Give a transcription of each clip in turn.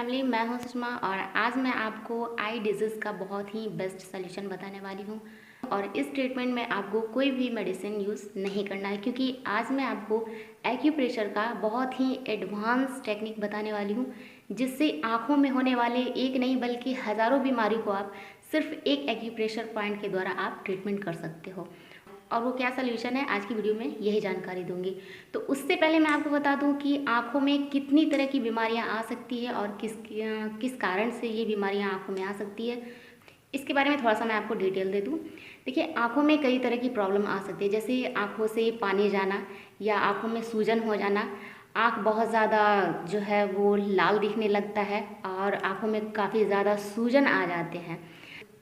Family, मैं हूं सुषमा और आज मैं आपको आई डिजीज़ का बहुत ही बेस्ट सॉल्यूशन बताने वाली हूं। और इस ट्रीटमेंट में आपको कोई भी मेडिसिन यूज़ नहीं करना है, क्योंकि आज मैं आपको एक्यूप्रेशर का बहुत ही एडवांस टेक्निक बताने वाली हूं, जिससे आँखों में होने वाले एक नहीं बल्कि हज़ारों बीमारियों को आप सिर्फ एक एक्यूप्रेशर पॉइंट के द्वारा आप ट्रीटमेंट कर सकते हो। और वो क्या सलूशन है, आज की वीडियो में यही जानकारी दूंगी। तो उससे पहले मैं आपको बता दूं कि आँखों में कितनी तरह की बीमारियां आ सकती है और किस कारण से ये बीमारियां आँखों में आ सकती है, इसके बारे में थोड़ा सा मैं आपको डिटेल दे दूं। देखिए, आँखों में कई तरह की प्रॉब्लम आ सकती है, जैसे आँखों से पानी जाना या आँखों में सूजन हो जाना। आँख बहुत ज़्यादा जो है वो लाल दिखने लगता है और आँखों में काफ़ी ज़्यादा सूजन आ जाते हैं।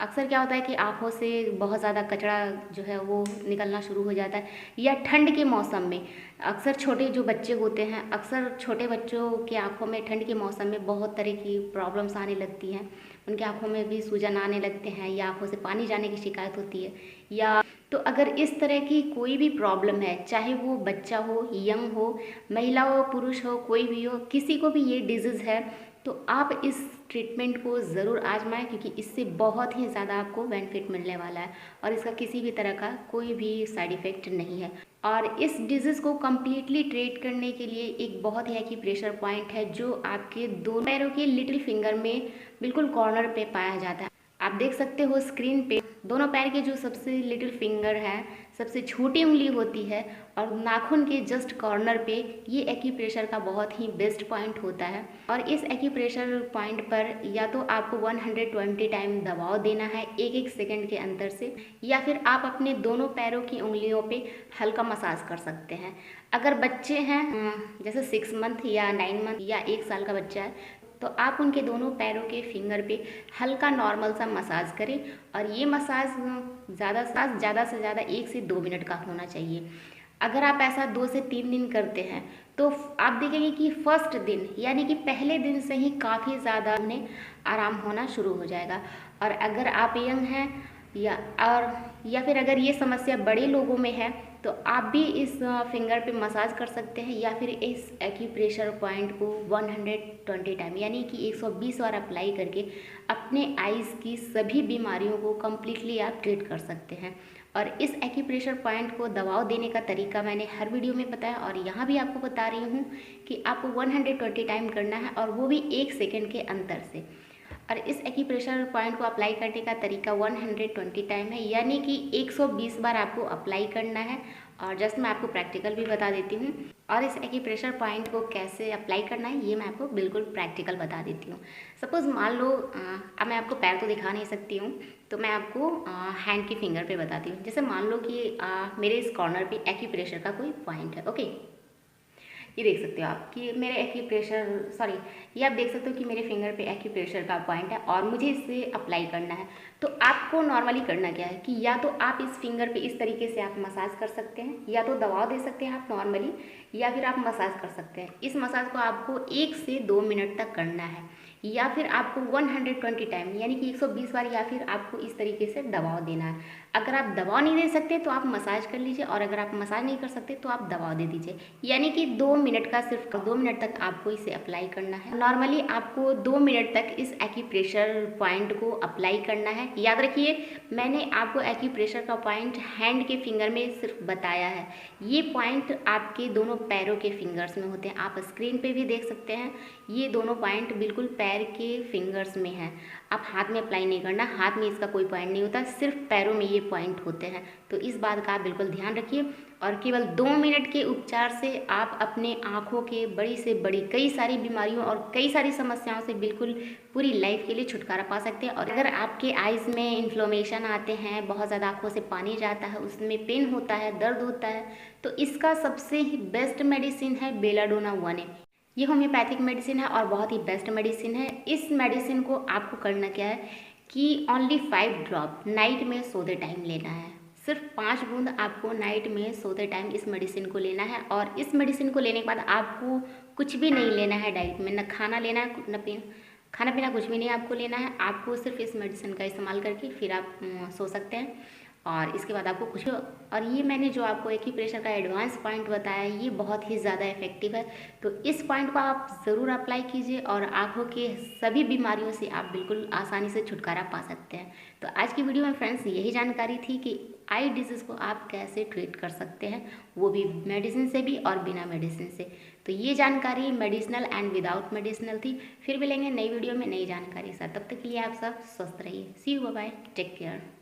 अक्सर क्या होता है कि आँखों से बहुत ज़्यादा कचरा जो है वो निकलना शुरू हो जाता है, या ठंड के मौसम में अक्सर छोटे जो बच्चे होते हैं, अक्सर छोटे बच्चों की आँखों में ठंड के मौसम में बहुत तरह की प्रॉब्लम्स आने लगती हैं। उनकी आँखों में भी सूजन आने लगते हैं या आँखों से पानी जाने की शिकायत होती है। या तो अगर इस तरह की कोई भी प्रॉब्लम है, चाहे वो बच्चा हो, यंग हो, महिला हो, पुरुष हो, कोई भी हो, किसी को भी ये डिजीज़ है, तो आप इस ट्रीटमेंट को ज़रूर आजमाएं, क्योंकि इससे बहुत ही ज़्यादा आपको बेनिफिट मिलने वाला है और इसका किसी भी तरह का कोई भी साइड इफ़ेक्ट नहीं है। और इस डिजीज़ को कम्प्लीटली ट्रीट करने के लिए एक बहुत ही एक्यूप्रेशर पॉइंट है, जो आपके दोनों पैरों के लिटिल फिंगर में बिल्कुल कॉर्नर पे पाया जाता है। आप देख सकते हो स्क्रीन पे, दोनों पैर के जो सबसे लिटिल फिंगर है, सबसे छोटी उंगली होती है, और नाखून के जस्ट कॉर्नर पे ये एक्यूप्रेशर का बहुत ही बेस्ट पॉइंट होता है। और इस एक्यूप्रेशर पॉइंट पर या तो आपको 120 टाइम दबाव देना है एक एक सेकंड के अंतर से, या फिर आप अपने दोनों पैरों की उंगलियों पे हल्का मसाज कर सकते हैं। अगर बच्चे हैं जैसे 6 मंथ या 9 मंथ या 1 साल का बच्चा है, तो आप उनके दोनों पैरों के फिंगर पे हल्का नॉर्मल सा मसाज करें। और ये मसाज ज़्यादा से ज़्यादा 1 से 2 मिनट का होना चाहिए। अगर आप ऐसा 2 से 3 दिन करते हैं, तो आप देखेंगे कि फर्स्ट दिन यानी कि पहले दिन से ही काफ़ी ज़्यादा उन्हें आराम होना शुरू हो जाएगा। और अगर आप यंग हैं या फिर अगर ये समस्या बड़े लोगों में है, तो आप भी इस फिंगर पे मसाज कर सकते हैं, या फिर इस एक्यूप्रेशर पॉइंट को 120 टाइम यानी कि 120 बार अप्लाई करके अपने आइज़ की सभी बीमारियों को कम्प्लीटली आप ट्रीट कर सकते हैं। और इस एक्यूप्रेशर पॉइंट को दबाव देने का तरीका मैंने हर वीडियो में बताया, और यहाँ भी आपको बता रही हूँ कि आपको 120 टाइम करना है, और वो भी 1 सेकेंड के अंतर से। और इस एक्यूप्रेशर पॉइंट को अप्लाई करने का तरीका 120 टाइम है, यानी कि 120 बार आपको अप्लाई करना है। और जस्ट मैं आपको प्रैक्टिकल भी बता देती हूँ, और इस एक्यूप्रेशर पॉइंट को कैसे अप्लाई करना है ये मैं आपको बिल्कुल प्रैक्टिकल बता देती हूँ। सपोज़ मान लो अब मैं आपको पैर तो दिखा नहीं सकती हूँ, तो मैं आपको हैंड की फिंगर पे बताती हूँ। जैसे मान लो कि मेरे इस कॉर्नर पे एक्यूप्रेशर का कोई पॉइंट है, ओके। ये देख सकते हो आप कि मेरे ये आप देख सकते हो कि मेरे फिंगर पे एक्यूप्रेशर का पॉइंट है और मुझे इसे अप्लाई करना है। तो आपको नॉर्मली करना क्या है कि या तो आप इस फिंगर पे इस तरीके से आप मसाज कर सकते हैं, या तो दबाव दे सकते हैं आप नॉर्मली, या फिर आप मसाज कर सकते हैं। इस मसाज को आपको 1 से 2 मिनट तक करना है, या फिर आपको 120 टाइम यानी कि 120 बार, या फिर आपको इस तरीके से दबाव देना है। अगर आप दबाव नहीं दे सकते तो आप मसाज कर लीजिए, और अगर आप मसाज नहीं कर सकते तो आप दबाव दे दीजिए। यानी कि 2 मिनट का, सिर्फ 2 मिनट तक आपको इसे अप्लाई करना है। नॉर्मली आपको 2 मिनट तक इस एक्यूप्रेशर पॉइंट को अप्लाई करना है। याद रखिए, मैंने आपको एक्यूप्रेशर का पॉइंट हैंड के फिंगर में सिर्फ बताया है, ये पॉइंट आपके दोनों पैरों के फिंगर्स में होते हैं। आप स्क्रीन पे भी देख सकते हैं, ये दोनों पॉइंट बिल्कुल पैर के फिंगर्स में है। आप हाथ में अप्लाई नहीं करना, हाथ में इसका कोई पॉइंट नहीं होता, सिर्फ पैरों में ये पॉइंट होते हैं। तो इस बात का आप बिल्कुल ध्यान रखिए, और केवल 2 मिनट के उपचार से आप अपने आँखों के बड़ी से बड़ी कई सारी बीमारियों और कई सारी समस्याओं से बिल्कुल पूरी लाइफ के लिए छुटकारा पा सकते हैं। और अगर आपके आइज़ में इन्फ्लेमेशन आते हैं, बहुत ज़्यादा आँखों से पानी जाता है, उसमें पेन होता है, दर्द होता है, तो इसका सबसे ही बेस्ट मेडिसिन है बेलाडोना 1A। ये होम्योपैथिक मेडिसिन है और बहुत ही बेस्ट मेडिसिन है। इस मेडिसिन को आपको करना क्या है कि ओनली 5 ड्रॉप नाइट में सोते टाइम लेना है। सिर्फ 5 बूंद आपको नाइट में सोते टाइम इस मेडिसिन को लेना है। और इस मेडिसिन को लेने के बाद आपको कुछ भी नहीं लेना है डाइट में, न खाना लेना है, न खाना पीना कुछ भी नहीं आपको लेना है। आपको सिर्फ इस मेडिसिन का इस्तेमाल करके फिर आप सो सकते हैं। और इसके बाद आपको कुछ, और ये मैंने जो आपको एक्यूप्रेशर का एडवांस पॉइंट बताया ये बहुत ही ज़्यादा इफेक्टिव है। तो इस पॉइंट को आप ज़रूर अप्लाई कीजिए और आँखों के सभी बीमारियों से आप बिल्कुल आसानी से छुटकारा पा सकते हैं। तो आज की वीडियो में फ्रेंड्स यही जानकारी थी कि आई डिजीज़ को आप कैसे ट्रीट कर सकते हैं, वो भी मेडिसिन से भी और बिना मेडिसिन से। तो ये जानकारी मेडिसिनल एंड विदाउट मेडिसिनल थी। फिर मिलेंगे नई वीडियो में नई जानकारी के साथ, तब तक के लिए आप सब स्वस्थ रहिए। See you, bye bye, take care.